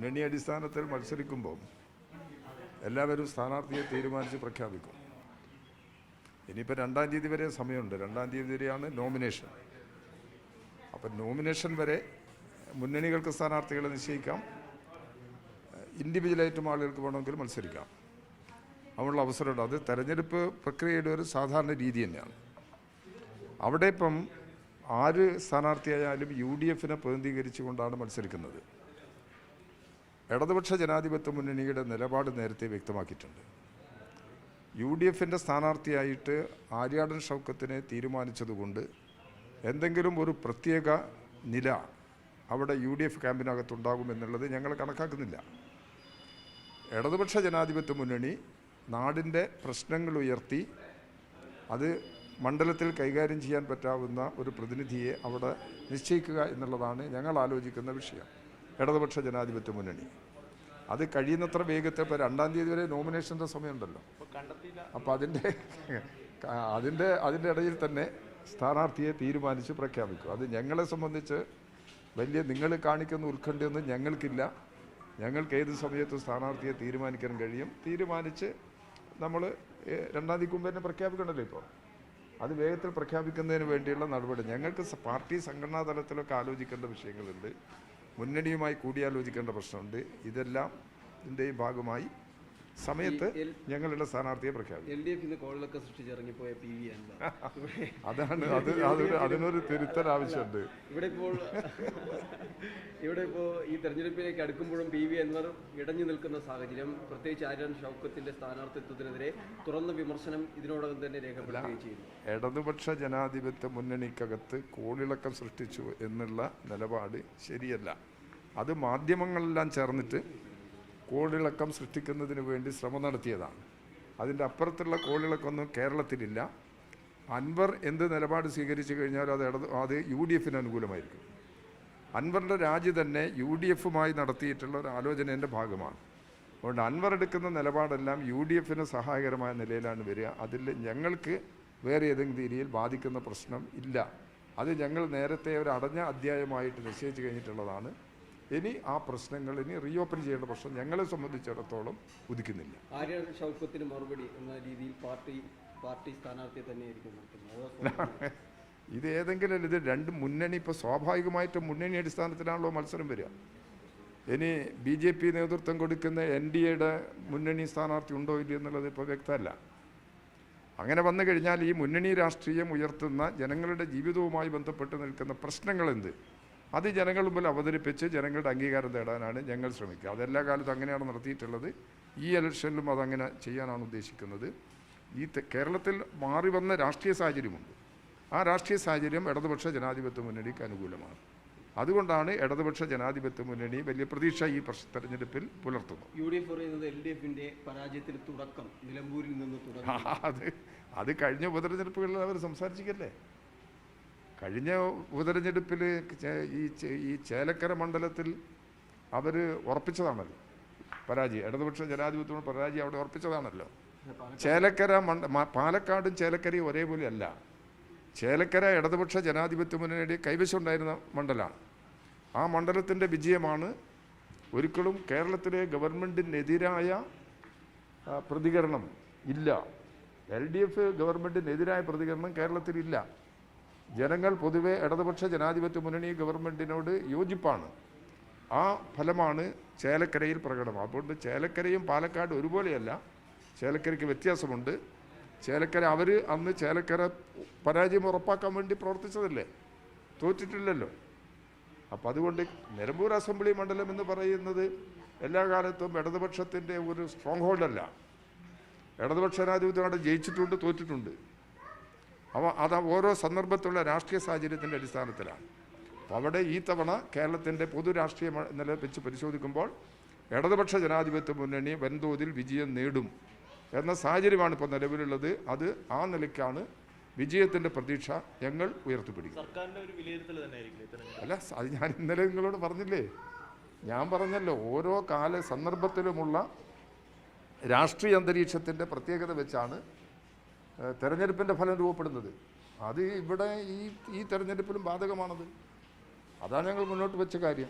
മുന്നണി അടിസ്ഥാനത്തിൽ മത്സരിക്കുമ്പോൾ എല്ലാവരും സ്ഥാനാർത്ഥിയെ തീരുമാനിച്ച് പ്രഖ്യാപിക്കും. ഇനിയിപ്പോൾ 2-ാം തീയതി വരെ സമയമുണ്ട്. 2-ാം തീയതി വരെയാണ് നോമിനേഷൻ. അപ്പം നോമിനേഷൻ വരെ മുന്നണികൾക്ക് സ്ഥാനാർത്ഥികളെ നിശ്ചയിക്കാം, ഇൻഡിവിജ്വലായിട്ടും ആളുകൾക്ക് വേണമെങ്കിൽ മത്സരിക്കാം. അതിനുള്ള അവസരമുണ്ട്. അത് തെരഞ്ഞെടുപ്പ് പ്രക്രിയയുടെ ഒരു സാധാരണ രീതി തന്നെയാണ്. അവിടെ ഇപ്പം ആര് സ്ഥാനാർത്ഥിയായാലും UDF-നെ പ്രതിനിധീകരിച്ചുകൊണ്ടാണ് മത്സരിക്കുന്നത്. ഇടതുപക്ഷ ജനാധിപത്യ മുന്നണിയുടെ നിലപാട് നേരത്തെ വ്യക്തമാക്കിയിട്ടുണ്ട്. UDF-ൻ്റെ സ്ഥാനാർത്ഥിയായിട്ട് ആര്യാടൻ ഷൗക്കത്തിനെ തീരുമാനിച്ചതുകൊണ്ട് എന്തെങ്കിലും ഒരു പ്രത്യേക നില അവിടെ UDF ക്യാമ്പിനകത്തുണ്ടാകുമെന്നുള്ളത് ഞങ്ങൾ കണക്കാക്കുന്നില്ല. ഇടതുപക്ഷ ജനാധിപത്യ മുന്നണി നാടിൻ്റെ പ്രശ്നങ്ങൾ ഉയർത്തി അത് മണ്ഡലത്തിൽ കൈകാര്യം ചെയ്യാൻ പറ്റാവുന്ന ഒരു പ്രതിനിധിയെ അവിടെ നിശ്ചയിക്കുക എന്നുള്ളതാണ് ഞങ്ങൾ ആലോചിക്കുന്ന വിഷയം. ഇടതുപക്ഷ ജനാധിപത്യ മുന്നണി അത് കഴിയുന്നത്ര വേഗത്തിൽ ഇപ്പോൾ 2-ാം തീയതി വരെ നോമിനേഷൻ്റെ സമയമുണ്ടല്ലോ. അപ്പോൾ അതിൻ്റെ ഇടയിൽ തന്നെ സ്ഥാനാർത്ഥിയെ തീരുമാനിച്ച് പ്രഖ്യാപിക്കും. അത് ഞങ്ങളെ സംബന്ധിച്ച് വലിയ നിങ്ങൾ കാണിക്കുന്ന ഉത്കണ്ഠയൊന്നും ഞങ്ങൾക്കില്ല. ഞങ്ങൾക്ക് ഏത് സമയത്തും സ്ഥാനാർത്ഥിയെ തീരുമാനിക്കാൻ കഴിയും. തീരുമാനിച്ച് നമ്മൾ 2-ാം തീയതിക്ക് മുമ്പ് തന്നെ പ്രഖ്യാപിക്കണമല്ലോ. ഇപ്പോൾ അത് വേഗത്തിൽ പ്രഖ്യാപിക്കുന്നതിന് വേണ്ടിയുള്ള നടപടി ഞങ്ങൾക്ക് പാർട്ടി സംഘടനാ തലത്തിലൊക്കെ ആലോചിക്കേണ്ട വിഷയങ്ങളുണ്ട്. മുന്നണിയുമായി കൂടിയാലോചിക്കേണ്ട പ്രശ്നമുണ്ട്. ഇതെല്ലാം ഇതിൻ്റെയും ഭാഗമായി സമയത്ത് ഞങ്ങളുടെ സ്ഥാനാർത്ഥിയെ പ്രഖ്യാപിക്കും. അതാണ് അതിനൊരു തിരുത്തൽ ആവശ്യമുണ്ട്. ഇവിടെ ഇപ്പോൾ ഈ തെരഞ്ഞെടുപ്പിലേക്ക് അടുക്കുമ്പോഴും PV അൻവർ ഇടഞ്ഞു നിൽക്കുന്ന സാഹചര്യം, പ്രത്യേകിച്ച് ആര്യാടൻ ഷൗക്കത്തിന്റെ സ്ഥാനാർത്ഥിത്വത്തിനെതിരെ തുറന്ന വിമർശനം ഇതിനോടകം തന്നെ രേഖപ്പെടുത്തുകയും ചെയ്യുന്നു. ഇടതുപക്ഷ ജനാധിപത്യ മുന്നണിക്കകത്ത് കോളിളക്കം സൃഷ്ടിച്ചു എന്നുള്ള നിലപാട് ശരിയല്ല. അത് മാധ്യമങ്ങളെല്ലാം ചേർന്നിട്ട് കോളിളക്കം സൃഷ്ടിക്കുന്നതിന് വേണ്ടി ശ്രമം നടത്തിയതാണ്. അതിൻ്റെ അപ്പുറത്തുള്ള കോളിളക്കമൊന്നും കേരളത്തിലില്ല. അൻവർ എന്ത് നിലപാട് സ്വീകരിച്ചു കഴിഞ്ഞാൽ അത് UDF-ന് അനുകൂലമായിരിക്കും. അൻവറിൻ്റെ രാജി തന്നെ UDF-മായി നടത്തിയിട്ടുള്ള ഒരു ആലോചനേൻ്റെ ഭാഗമാണ്. അതുകൊണ്ട് അൻവർ എടുക്കുന്ന നിലപാടെല്ലാം UDF-ന് സഹായകരമായ നിലയിലാണ് വരിക. അതിൽ ഞങ്ങൾക്ക് വേറെ ഏതെങ്കിലും രീതിയിൽ ബാധിക്കുന്ന പ്രശ്നം ഇല്ല. അത് ഞങ്ങൾ നേരത്തെ ഒരു അടഞ്ഞ അധ്യായമായിട്ട് നിശ്ചയിച്ച് കഴിഞ്ഞിട്ടുള്ളതാണ്. ഇനി ആ പ്രശ്നങ്ങൾ ഇനി റീഓപ്പൺ ചെയ്യേണ്ട പ്രശ്നം ഞങ്ങളെ സംബന്ധിച്ചിടത്തോളം ഉദിക്കുന്നില്ല. ആര്യാടൻ ഷൗക്കത്തിന് മറുപടി എന്ന രീതിയിൽ പാർട്ടി സ്ഥാനാർത്ഥിയെ തന്നെയായിരിക്കും. ഇത് ഏതെങ്കിലും ഇത് രണ്ട് മുന്നണി ഇപ്പോൾ സ്വാഭാവികമായിട്ടും മുന്നണി അടിസ്ഥാനത്തിലാണല്ലോ മത്സരം വരിക. ഇനി BJP നേതൃത്വം കൊടുക്കുന്ന NDA-യുടെ മുന്നണി സ്ഥാനാർത്ഥി ഉണ്ടോ ഇല്ല എന്നുള്ളത് ഇപ്പോൾ വ്യക്തമല്ല. അങ്ങനെ വന്നു കഴിഞ്ഞാൽ ഈ മുന്നണി രാഷ്ട്രീയം ഉയർത്തുന്ന ജനങ്ങളുടെ ജീവിതവുമായി ബന്ധപ്പെട്ട് നിൽക്കുന്ന പ്രശ്നങ്ങളെന്ത് അത് ജനങ്ങൾ മുമ്പിൽ അവതരിപ്പിച്ച് ജനങ്ങളുടെ അംഗീകാരം നേടാനാണ് ഞങ്ങൾ ശ്രമിക്കുക. അതെല്ലാ കാലത്തും അങ്ങനെയാണ് നടത്തിയിട്ടുള്ളത്. ഈ ഇലക്ഷനിലും അതങ്ങനെ ചെയ്യാനാണ് ഉദ്ദേശിക്കുന്നത്. ഈ കേരളത്തിൽ മാറി വന്ന രാഷ്ട്രീയ സാഹചര്യമുണ്ട്. ആ രാഷ്ട്രീയ സാഹചര്യം ഇടതുപക്ഷ ജനാധിപത്യ മുന്നണിക്ക് അനുകൂലമാണ്. അതുകൊണ്ടാണ് ഇടതുപക്ഷ ജനാധിപത്യ മുന്നണി വലിയ പ്രതീക്ഷ ഈ തെരഞ്ഞെടുപ്പിൽ പുലർത്തുന്നു. UDF പറയുന്നത് LDF-ന്റെ പരാജയത്തിന് തുടക്കം നിലമ്പൂരിൽ നിന്ന് തുടങ്ങി. അത് കഴിഞ്ഞ ഉപതെരഞ്ഞെടുപ്പുകളിൽ അവർ സംസാരിച്ചില്ലേ. കഴിഞ്ഞ ഉപതെരഞ്ഞെടുപ്പിൽ ഈ ചേലക്കര മണ്ഡലത്തിൽ അവർ ഉറപ്പിച്ചതാണല്ലോ പരാജയം. ഇടതുപക്ഷ ജനാധിപത്യ പരാജയം അവിടെ ഉറപ്പിച്ചതാണല്ലോ. ചേലക്കര പാലക്കാടും ചേലക്കരയും ഒരേപോലെ അല്ല. ചേലക്കര ഇടതുപക്ഷ ജനാധിപത്യ മുന്നണിയുടെ കൈവശം ഉണ്ടായിരുന്ന മണ്ഡലമാണ്. ആ മണ്ഡലത്തിൻ്റെ വിജയമാണ്. ഒരിക്കലും കേരളത്തിലെ ഗവൺമെൻറ്റിനെതിരായ പ്രതികരണം ഇല്ല. LDF ഗവൺമെൻറ്റിനെതിരായ പ്രതികരണം കേരളത്തിലില്ല. ജനങ്ങൾ പൊതുവെ ഇടതുപക്ഷ ജനാധിപത്യ മുന്നണി ഗവൺമെൻറ്റിനോട് യോജിപ്പാണ്. ആ ഫലമാണ് ചേലക്കരയിൽ പ്രകടനം. അതുകൊണ്ട് ചേലക്കരയും പാലക്കാട് ഒരുപോലെയല്ല. ചേലക്കരയ്ക്ക് വ്യത്യാസമുണ്ട്. ചേലക്കര അന്ന് ചേലക്കര പരാജയം ഉറപ്പാക്കാൻ വേണ്ടി പ്രവർത്തിച്ചതല്ലേ, തോറ്റിട്ടില്ലല്ലോ. അപ്പം അതുകൊണ്ട് നിലമ്പൂർ അസംബ്ലി മണ്ഡലം എന്ന് പറയുന്നത് എല്ലാ കാലത്തും ഇടതുപക്ഷത്തിൻ്റെ ഒരു സ്ട്രോങ് ഹോൾഡല്ല. ഇടതുപക്ഷ ജനാധിപത്യം അവിടെ ജയിച്ചിട്ടുണ്ട്, തോറ്റിട്ടുണ്ട്. അത് ഓരോ സന്ദർഭത്തിലുള്ള രാഷ്ട്രീയ സാഹചര്യത്തിൻ്റെ അടിസ്ഥാനത്തിലാണ്. അപ്പോൾ അവിടെ ഈ തവണ കേരളത്തിൻ്റെ പൊതു രാഷ്ട്രീയ നില വെച്ച് പരിശോധിക്കുമ്പോൾ ഇടതുപക്ഷ ജനാധിപത്യ മുന്നണി വൻതോതിൽ വിജയം നേടും എന്ന സാഹചര്യമാണ് ഇപ്പോൾ നിലവിലുള്ളത്. അത് ആ നിലയ്ക്കാണ് വിജയത്തിൻ്റെ പ്രതീക്ഷ ഞങ്ങൾ ഉയർത്തിപ്പിടിക്കും. അല്ല, അത് ഞാൻ ഇന്നലെ നിങ്ങളോട് പറഞ്ഞില്ലേ. ഞാൻ പറഞ്ഞല്ലോ, ഓരോ സന്ദർഭത്തിലുമുള്ള രാഷ്ട്രീയ അന്തരീക്ഷത്തിൻ്റെ പ്രത്യേകത വെച്ചാണ് തെരഞ്ഞെടുപ്പിൻ്റെ ഫലം രൂപപ്പെടുന്നത്. അത് ഇവിടെ ഈ തെരഞ്ഞെടുപ്പിലും ബാധകമാണത്. അതാണ് ഞങ്ങൾ മുന്നോട്ട് വെച്ച കാര്യം.